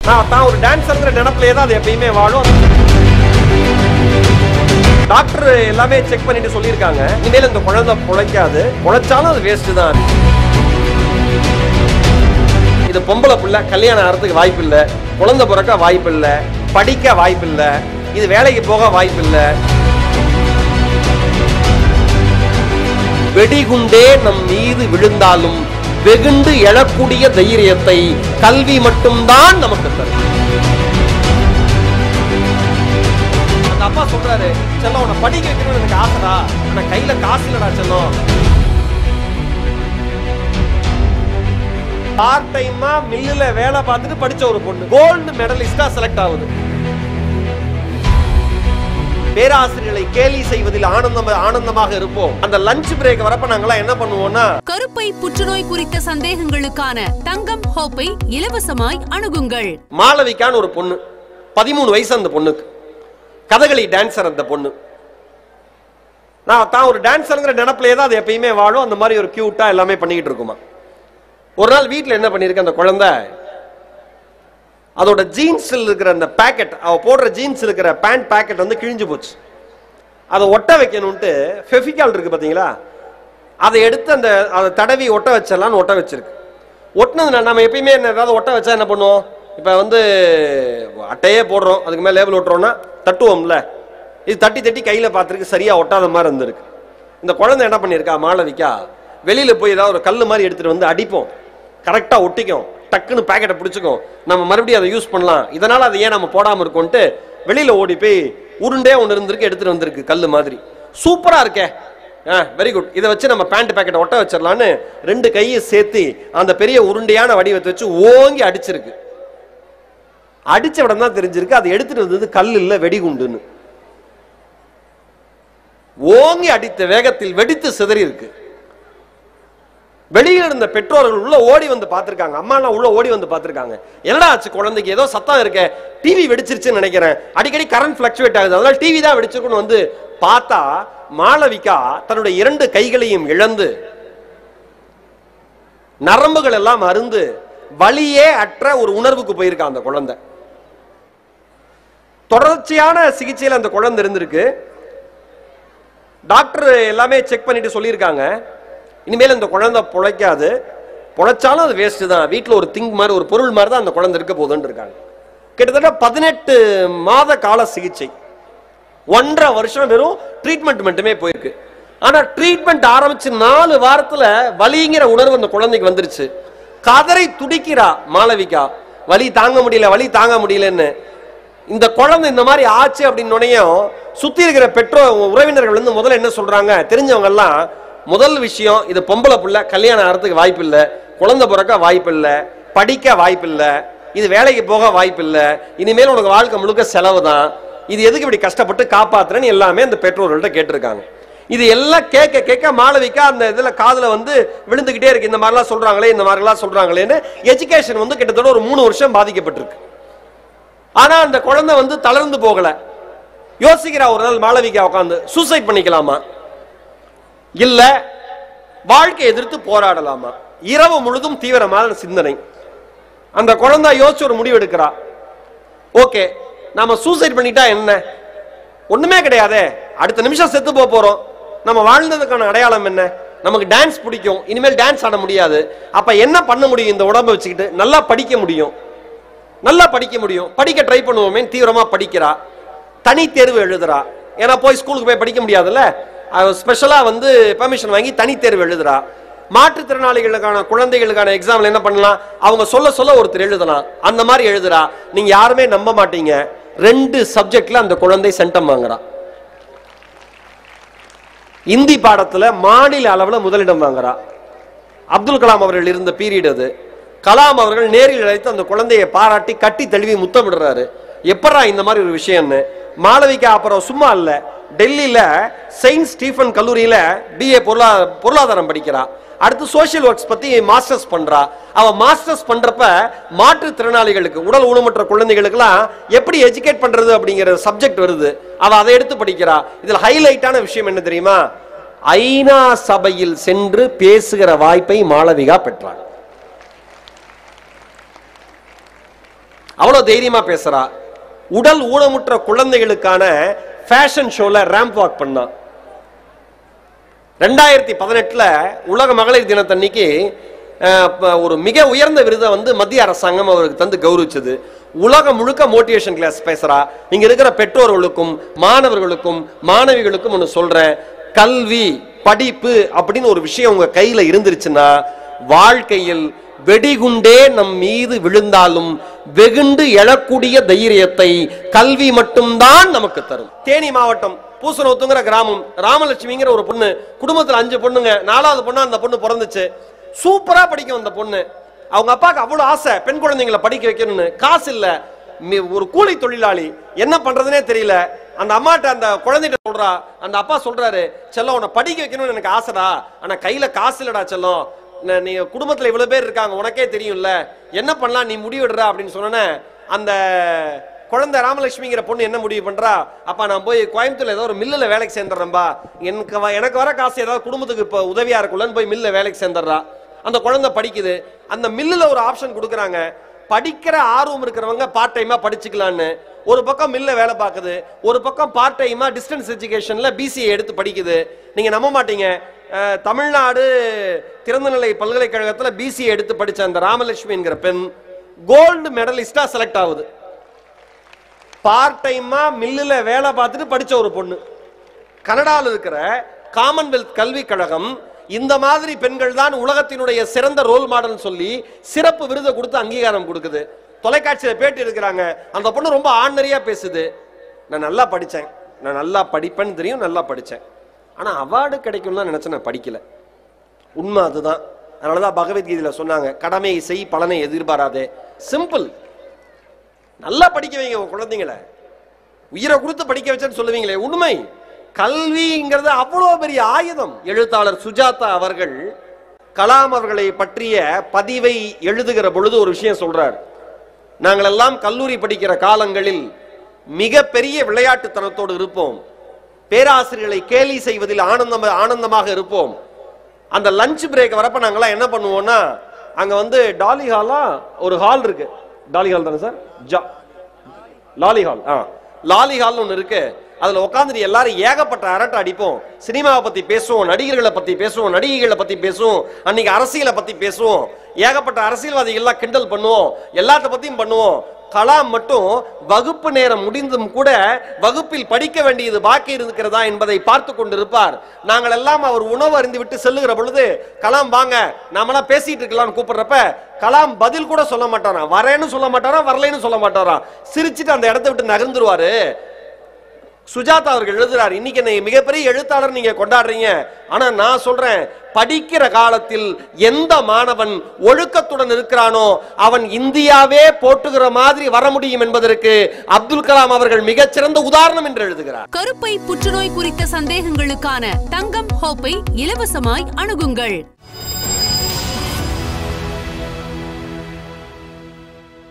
நான் தான் ஒரு டான்ஸர்ங்கிற நினைப்பிலே தான் அது எப்பயுமே வாழும். டாக்டர் எல்லாமே செக் பண்ணிட்டு சொல்லியிருக்காங்க, இனிமேல் இந்த குழந்தை பொழைக்காது, பொழைச்சாலும் அது வேஸ்ட் தான். இது பொம்பளை புள்ள, கல்யாணம் ஆகிறதுக்கு வாய்ப்பு இல்லை, குழந்தை பிறக்க வாய்ப்பு இல்லை, படிக்க வாய்ப்பு இல்லை, இது வேலைக்கு போக வாய்ப்பு இல்லை. வெடிகுண்டே நம் மீது விழுந்தாலும் வெகுண்டு எழக்கூடிய தைரியத்தை கல்வி மட்டும்தான் நமக்கு தரும். அந்த அப்பா சொல்றாரு, செல்லம் உன்னை படிக்க வைக்கணும்னு எனக்கு ஆசைடா, ஆனா கையில காசு இல்லடா செல்லம். பார்ட் டைமா மில்லுல வேலை பார்த்துட்டு படிச்ச ஒரு பொண்ணு கோல்டு மெடலிஸ்டா செலக்ட் ஆகுது. பேராசிரியர்களை கேலி செய்வதில் ஆனந்தமாக இருப்போம். அந்த லஞ்ச் பிரேக் வரப்ப நாங்கெல்லாம் என்ன பண்ணுவோம்னா, கருப்பை புற்றுநோய் குறித்த சந்தேகங்களுக்கான தங்கம் ஹோப்பை இலவசமாய் அணுகுங்கள். மாளவிகான்னு ஒரு பொண்ணு, 13 வயசு அந்த பொண்ணுக்கு, கதகளி டான்சர் அந்த பொண்ணு. நான் தான் ஒரு டான்சர்ங்கிற நினைப்பிலே தான் அது எப்பயுமே வாழும். அந்த மாதிரி ஒரு கியூட்டா எல்லாமே பண்ணிக்கிட்டு இருக்குமா. ஒரு நாள் வீட்டில் என்ன பண்ணிருக்கு அந்த குழந்தை, அதோட ஜீன்ஸில் இருக்கிற அந்த பேக்கெட், அவ போடுற ஜீன்ஸ் இருக்கிற பேண்ட் பேக்கெட் வந்து கிழிஞ்சு போச்சு. அதை ஒட்ட வைக்கணும்ட்டு ஃபெவிகால் இருக்கு பார்த்தீங்களா, அதை எடுத்து அதை தடவி ஒட்ட வச்சிடலான்னு ஒட்ட வச்சிருக்கு. ஒட்டினதுனா நம்ம எப்பயுமே என்ன ஏதாவது ஒட்ட வச்சா என்ன பண்ணுவோம், இப்போ வந்து அட்டையே போடுறோம், அதுக்கு மேலே லேபிள் ஒட்டுறோம்னா தட்டுவோம்ல, இது தட்டி தட்டி கையில் பார்த்துருக்கு, சரியாக ஒட்டாத மாதிரி இருந்திருக்கு. இந்த குழந்தை என்ன பண்ணியிருக்கா மாளவிகா, வெளியில் போய் ஏதாவது ஒரு கல் மாதிரி எடுத்துகிட்டு வந்து அடிப்போம், கரெக்டாக ஒட்டிக்கும், டக்குன்னு பேக்கெட்டை பிடிச்சிக்கும், நம்ம மறுபடியும் அதை யூஸ் பண்ணலாம், இதனால் அதை ஏன் நம்ம போடாமல் இருக்கோன்ட்டு வெளியில் ஓடி போய் உருண்டே ஒன்று இருந்திருக்கு, எடுத்துகிட்டு வந்திருக்கு கல் மாதிரி. சூப்பராக இருக்கே, வெரி குட், இதை வச்சு நம்ம பேண்ட் பேக்கெட்டை ஒட்ட வச்சிடலான்னு 2 கையை சேர்த்து அந்த பெரிய உருண்டையான வடிவத்தை வச்சு ஓங்கி அடிச்சிருக்கு. அடிச்ச உடனே தான் தெரிஞ்சிருக்கு அது எடுத்துட்டு வந்தது கல் இல்லை, வெடிகுண்டுன்னு. ஓங்கி அடித்த வேகத்தில் வெடித்து சிதறி இருக்கு. வெளியே இருந்த பெற்றோர்கள் உள்ள ஓடி வந்து பார்த்திருக்காங்க, அம்மா எல்லாம் உள்ள ஓடி வந்து பார்த்திருக்காங்க. என்னடா ஆச்சு குழந்தைக்கு, ஏதோ சத்தம் இருக்க, டிவி வெடிச்சிருச்சுன்னு நினைக்கிறேன், அடிக்கடி கரண்ட் பிளக்சுவேட் ஆகுது, அதனால டிவி தான் வெடிச்சுக்கணும் வந்து பார்த்தா மாளவிகா தன்னுடைய 2 கைகளையும் இழந்து நரம்புகள் எல்லாம் அருந்து வலியே அற்ற ஒரு உணர்வுக்கு போயிருக்கா அந்த குழந்தை. தொடர்ச்சியான சிகிச்சையில் அந்த குழந்தை இருந்திருக்கு. டாக்டர் எல்லாமே செக் பண்ணிட்டு சொல்லியிருக்காங்க, இனிமேல் இந்த குழந்தை பொழைக்காது, பொழைச்சாலும் அது வேஸ்ட் தான், வீட்டில் ஒரு திங் மாதிரி ஒரு பொருள் மாதிரி தான் அந்த குழந்தை இருக்க போகுதுன்னு இருக்காங்க. கிட்டத்தட்ட 18 மாத கால சிகிச்சை, 1.5 வருஷம் வெறும் ட்ரீட்மெண்ட் மட்டுமே போயிருக்கு. ஆனா ட்ரீட்மெண்ட் ஆரம்பிச்சு 4 வாரத்துல வலிங்கிற உணர்வு அந்த குழந்தைக்கு வந்துருச்சு. கதரை துடிக்கிறா மாளவிகா, வலி தாங்க முடியல, வலி தாங்க முடியலன்னு. இந்த குழந்தை இந்த மாதிரி ஆச்சு அப்படின்னு சுத்தி இருக்கிற பெற்றோர் உறவினர்கள் வந்து முதல்ல என்ன சொல்றாங்க, தெரிஞ்சவங்க எல்லாம் முதல் விஷயம், இது பொம்பளை புள்ள, கல்யாணம் ஆகிறதுக்கு வாய்ப்பு இல்லை, குழந்தை பிறக்க வாய்ப்பு இல்லை, படிக்க வாய்ப்பு இல்லை, இது வேலைக்கு போக வாய்ப்பு இல்லை, இனிமேல் உனக்கு வாழ்க்கை முழுக்க செலவு தான், இது எதுக்கு இப்படி கஷ்டப்பட்டு காப்பாத்துறேன்னு எல்லாமே அந்த பெற்றோர்கள்ட்ட கேட்டிருக்காங்க. இது எல்லாம் கேட்க கேட்க மாளவிகா அந்த இதுல காதுல வந்து விழுந்துகிட்டே இருக்கு, இந்த மாதிரிலாம் சொல்றாங்களே, இந்த மாதிரிலாம் சொல்றாங்களேன்னு. எஜுகேஷன் வந்து கிட்டத்தட்ட ஒரு 3 வருஷம் பாதிக்கப்பட்டிருக்கு. ஆனா அந்த குழந்தை வந்து தளர்ந்து போகல. யோசிக்கிறா ஒரு நாள் மாளவிகா உட்காந்து, சூசைட் பண்ணிக்கலாமா, இல்ல வாழ்க்கை எதிர்த்து போராடலாமா. இரவு முழுதும் தீவிரமான சிந்தனை. அந்த குழந்தை யோசிச்சு ஒரு முடிவு எடுக்கிறா, ஓகே நாம சூசைட் பண்ணிட்டா என்ன, ஒண்ணுமே கிடையாதே, அடுத்த நிமிஷம் செத்து போறோம், நம்ம வாழ்ந்ததுக்கான அடையாளம் என்ன, நமக்கு டான்ஸ் பிடிக்கும், இனிமேல் டான்ஸ் ஆட முடியாது, அப்ப என்ன பண்ண முடியும், இந்த உடம்பை வச்சுக்கிட்டு நல்லா படிக்க முடியும், நல்லா படிக்க முடியும், படிக்க ட்ரை பண்ணுவோமே, தீவிரமா படிக்கிறா, தனி தேர்வு எழுதுறா, ஏன்னா போய் ஸ்கூலுக்கு போய் படிக்க முடியாதுல்ல, ஸ்பெஷலா வந்து பெர்மிஷன் வாங்கி தனி தேர்வு எழுதுறா. மாற்றுத்திறனாளிகளுக்கான குழந்தைகளுக்கான எக்ஸாம்ல என்ன பண்ணலாம், அவங்க சொல்ல சொல்ல ஒருத்தர் எழுதலாம், அந்த மாதிரி எழுதுறா. நீங்க யாருமே நம்ப மாட்டீங்க, 2 சப்ஜெக்ட்ல அந்த குழந்தை சென்டம் வாங்குறா. இந்தி பாடத்துல மாநில அளவுல முதலிடம் வாங்குறா. அப்துல் கலாம் அவர்கள் இருந்த பீரியட் அது. கலாம் அவர்கள் நேரில் அழைத்து அந்த குழந்தையை பாராட்டி கட்டி தழுவி முத்தமிடுறாரு. எப்படா இந்த மாதிரி ஒரு விஷயம்னு. மாளவிகா அப்புறம் சும்மா இல்ல, டெல்லியில செயின்ட் ஸ்டீஃபன் கல்லூரியில BA பொருளாதாரம் படிக்கிறா. அடுத்து சோசியல் ஒர்க்ஸ் பத்தி மாஸ்டர்ஸ் பண்றா. அவ மாஸ்டர்ஸ் பண்றப்ப மாற்றுத்திறனாளிகளுக்கு, உடல் ஊனமுற்ற குழந்தைகளுக்கெல்லாம் எப்படி எஜுகேட் பண்றது அப்படிங்கிற சப்ஜெக்ட் வருது, அவ அதை எடுத்து படிக்கிறா. இதுல ஹைலைட்டான விஷயம் என்ன தெரியுமா, ஐநா சபையில் சென்று பேசுகிற வாய்ப்பை மாளவிகா பெற்றாள். அவ்வளவு தைரியமா பேசுறா. உடல் ஊனமுற்ற குழந்தைகளுக்கான ஃபேஷன் ஷோல ரேம்ப் வாக் பண்ணா. 2018 உலக மகளிர் தினத்தன்னைக்கு ஒரு மிக உயர்ந்த விருதை மத்திய அரசாங்கம் அவருக்கு தந்து கௌரவிச்சது. உலகம் முழுக்க மோட்டிவேஷன் கிளாஸ் பேசுறா. இங்க இருக்கிற பெற்றோர்களுக்கும் மாணவர்களுக்கும் மாணவிகளுக்கும் ஒன்று சொல்றேன், கல்வி படிப்பு அப்படின்னு ஒரு விஷயம் உங்க கையில இருந்துருச்சுன்னா வாழ்க்கையில் வெடிகுண்டே நம் மீது விழுந்தாலும் வெகுண்டு எழக்கூடிய தைரியத்தை கல்வி மட்டும்தான் நமக்கு தரும். தேனி மாவட்டம் பூசனூத்துங்கிற கிராமம், ராமலட்சுமிங்கிற ஒரு பொண்ணு, குடும்பத்துல 5 பொண்ணுங்க, 4வது பொண்ணா அந்த பொண்ணு பிறந்துச்சு. சூப்பரா படிக்கும் அந்த பொண்ணு. அவங்க அப்பாவுக்கு அவ்வளவு ஆசை பெண் குழந்தைங்களை படிக்க வைக்கணும்னு. காசு இல்ல, ஒரு கூலி தொழிலாளி, என்ன பண்றதுனே தெரியல. அந்த அம்மாட்ட அந்த குழந்தைகிட்ட சொல்றா, அந்த அப்பா சொல்றாரு, செல்லம் உன்னை படிக்க வைக்கணும்னு எனக்கு ஆசைடா, ஆனா கையில காசு இல்லடா செல்லம், நீ குடும்பத்துல இவ்வளவு பேர் இருக்காங்க, உனக்கே தெரியும்ல, என்ன பண்ணலாம் நீ முடிவெடுறா அப்படின்னு சொன்னேன். அந்த குழந்தை ராமலட்சுமிங்கிற பொண்ணு என்ன முடிவு பண்றா, அப்பா நான் போய் கோயம்புத்தூர்ல ஏதோ ஒரு மில்லுல வேலைக்கு சேர்ந்துடுறேன்பா, எனக்கு வர காசு ஏதாவது குடும்பத்துக்கு இப்ப உதவியா இருக்குல்லன்னு போய் மில்ல வேலைக்கு சேர்ந்துடுறா. அந்த குழந்தை படிக்குது. அந்த மில்லுல ஒரு ஆப்ஷன் கொடுக்குறாங்க, படிக்கிற ஆர்வம் இருக்கிறவங்க பார்ட் டைமா படிச்சுக்கலான்னு. ஒரு பக்கம் மில்ல வேலை பார்க்குது, ஒரு பக்கம் பார்ட் டைமா டிஸ்டன்ஸ் எஜுகேஷன்ல பிசிஏ எடுத்து படிக்குது. நீங்க நம்ப மாட்டீங்க, தமிழ்நாடு திறந்தநிலை பல்கலைக்கழகத்துல பிசிஏ எடுத்து படிச்ச அந்த ராமலட்சுமி என்கிற பெண் கோல்டு மெடலிஸ்டா செலக்ட் ஆகுது. பார்ட் டைமா மில்லுல வேலை பார்த்துட்டு படிச்ச ஒரு பொண்ணு. கனடாவில் இருக்கிற காமன்வெல்த் கல்வி கழகம் இந்த மாதிரி பெண்கள் தான் உலகத்தினுடைய சிறந்த ரோல் மாடல் சொல்லி சிறப்பு விருதை கொடுத்து அங்கீகாரம் கொடுக்குது. தொலைக்காட்சியில பேட்டி எடுக்கிறாங்க. அந்த பொண்ணு ரொம்ப ஆர்டினரியா பேசுது, நான் நல்லா படிச்சேன், நான் நல்லா படிப்பேன்னு தெரியும், நல்லா படிச்சேன், ஆனா அவார்டு கிடைக்கும்னு நினைச்சேன், நான் படிக்கல. உண்மை அதுதான். அதனாலதான் பகவத்கீதையில சொன்னாங்க, கடமையை செய் பலனை எதிர்பாராதே. சிம்பிள். நல்லா படிக்க வைங்க உங்க குழந்தைங்களை, உயிரை கொடுத்து படிக்க வச்சேன்னு சொல்லுவீங்களே, உண்மை. கல்விங்கிறது அவ்வளவு பெரிய ஆயுதம். எழுத்தாளர் சுஜாதா அவர்கள் கலாம் அவர்களை பற்றிய பதிவை எழுதுகிற பொழுது ஒரு விஷயம் சொல்றார். நாங்கள் எல்லாம் கல்லூரி படிக்கிற காலங்களில் மிக பெரிய விளையாட்டுத்தனத்தோடு இருப்போம், பேராசிரியர்களை கேலி செய்வதில் ஆனந்தமாக இருப்போம். அந்த லஞ்ச் பிரேக் வரப்ப நாங்கெல்லாம் என்ன பண்ணுவோம்னா, அங்க டாலி ஹாலா ஒரு ஹால் இருக்கு, டாலி ஹால் தானே சார், லாலி ஹால், லாலி ஹால் ஒன்று இருக்கு. அதுல உட்காந்துட்டு எல்லாரும் ஏகப்பட்ட அரட்டை அடிப்போம். சினிமாவை பத்தி பேசுவோம், நடிகர்களை பத்தி பேசுவோம், நடிகைகளை பத்தி பேசுவோம், அன்னைக்கு அரசியலை பத்தி பேசுவோம், ஏகப்பட்ட அரசியல்வாதிகள் கிண்டல் பண்ணுவோம், எல்லாத்த பத்தியும் பண்ணுவோம். கலாம் மட்டும் வகுப்பு நேரம் முடிந்தும் கூட வகுப்பில் படிக்க வேண்டியது பாக்கி இருக்கிறதா என்பதை பார்த்து கொண்டிருப்பார். நாங்கள் எல்லாம் அவர் உணவு அருந்து விட்டு செல்லுகிற பொழுது, கலாம் வாங்க நாமெல்லாம் பேசிட்டு இருக்கலாம் கூப்பிடுறப்ப கலாம் பதில் கூட சொல்ல மாட்டாரா, வரேன்னு சொல்ல மாட்டாரா, வரலைன்னு சொல்ல மாட்டாரா, சிரிச்சுட்டு அந்த இடத்தை விட்டு நகர்ந்துருவாரு. சுஜாதா அவர்கள் எழுதுறார், இன்னைக்கு என்னை மிகப்பெரிய எழுத்தாளர் நீங்க கொண்டாடுறீங்க, ஆனா நான் சொல்றேன், படிக்கிற காலத்தில் எந்த மாணவன் ஒழுக்கத்துடன் இருக்கிறானோ அவன் இந்தியாவே போட்டுகிற மாதிரி வர முடியும் என்பதற்கு அப்துல் கலாம் அவர்கள் மிகச்சிறந்த உதாரணம் என்று எழுதுகிறார். கருப்பை புற்றுநோய் குறித்த சந்தேகங்களுக்கான தங்கம் ஹோப்பை இலவசமாய் அணுகுங்கள்.